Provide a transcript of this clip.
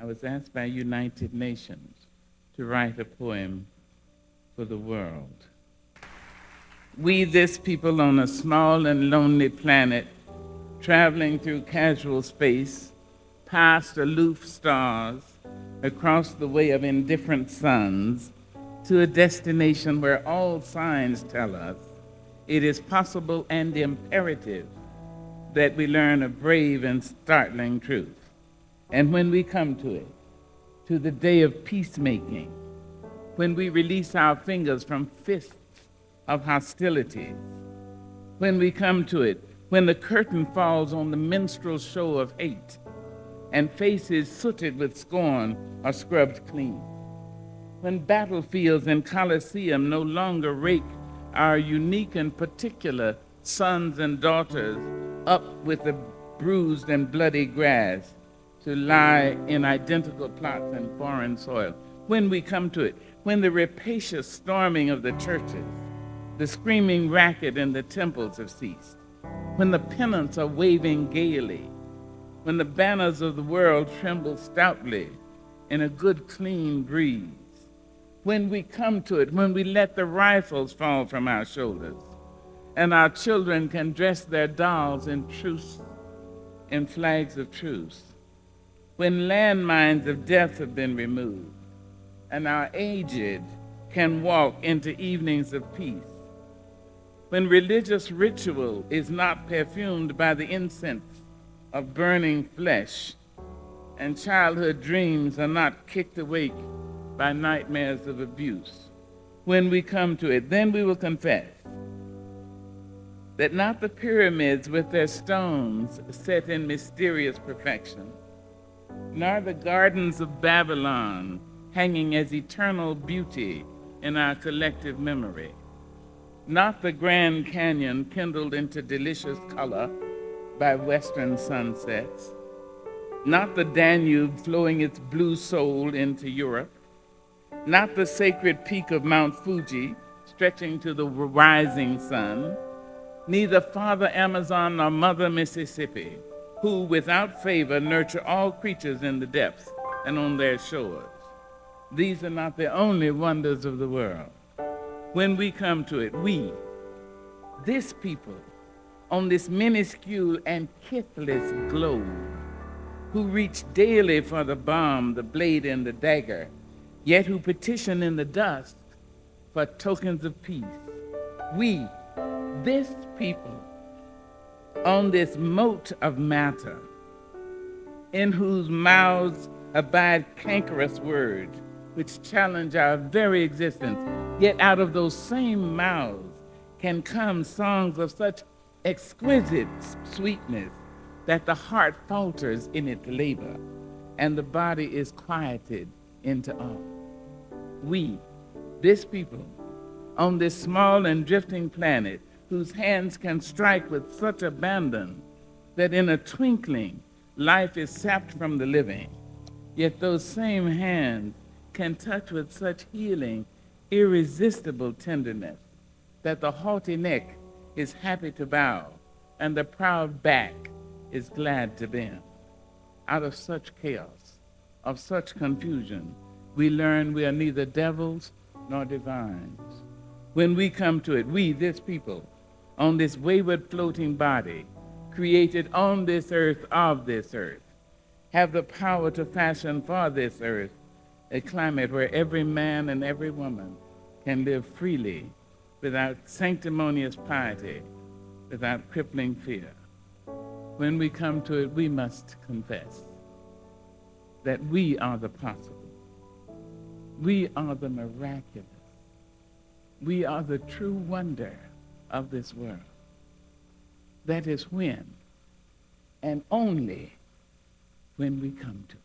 I was asked by United Nations to write a poem for the world. We, this people on a small and lonely planet, traveling through casual space, past aloof stars, across the way of indifferent suns, to a destination where all signs tell us it is possible and imperative that we learn a brave and startling truth. And when we come to it, to the day of peacemaking, when we release our fingers from fists of hostilities, when we come to it, when the curtain falls on the minstrel show of hate and faces sooted with scorn are scrubbed clean, when battlefields and coliseum no longer rake our unique and particular sons and daughters up with the bruised and bloody grass to lie in identical plots and foreign soil. When we come to it, when the rapacious storming of the churches, the screaming racket in the temples have ceased, when the pennants are waving gaily, when the banners of the world tremble stoutly in a good clean breeze, when we come to it, when we let the rifles fall from our shoulders, and our children can dress their dolls in truce, in flags of truce, when landmines of death have been removed, and our aged can walk into evenings of peace, when religious ritual is not perfumed by the incense of burning flesh, and childhood dreams are not kicked awake by nightmares of abuse, when we come to it, then we will confess that not the pyramids with their stones set in mysterious perfection, nor the gardens of Babylon hanging as eternal beauty in our collective memory, not the Grand Canyon kindled into delicious color by western sunsets, not the Danube flowing its blue soul into Europe, not the sacred peak of Mount Fuji stretching to the rising sun, neither Father Amazon nor Mother Mississippi, who without favor nurture all creatures in the depths and on their shores. These are not the only wonders of the world. When we come to it, we, this people, on this minuscule and kithless globe, who reach daily for the bomb, the blade, and the dagger, yet who petition in the dust for tokens of peace. We, this people, on this mote of matter, in whose mouths abide cankerous words, which challenge our very existence, yet out of those same mouths can come songs of such exquisite sweetness that the heart falters in its labor and the body is quieted into awe. We, this people, on this small and drifting planet, whose hands can strike with such abandon that in a twinkling life is sapped from the living, yet those same hands can touch with such healing, irresistible tenderness that the haughty neck is happy to bow and the proud back is glad to bend. Out of such chaos, of such confusion, we learn we are neither devils nor divines. When we come to it, we, this people, on this wayward floating body, created on this earth of this earth, have the power to fashion for this earth a climate where every man and every woman can live freely without sanctimonious piety, without crippling fear. When we come to it, we must confess that we are the possible. We are the miraculous. We are the true wonder of this world. That is when, and only when we come to it.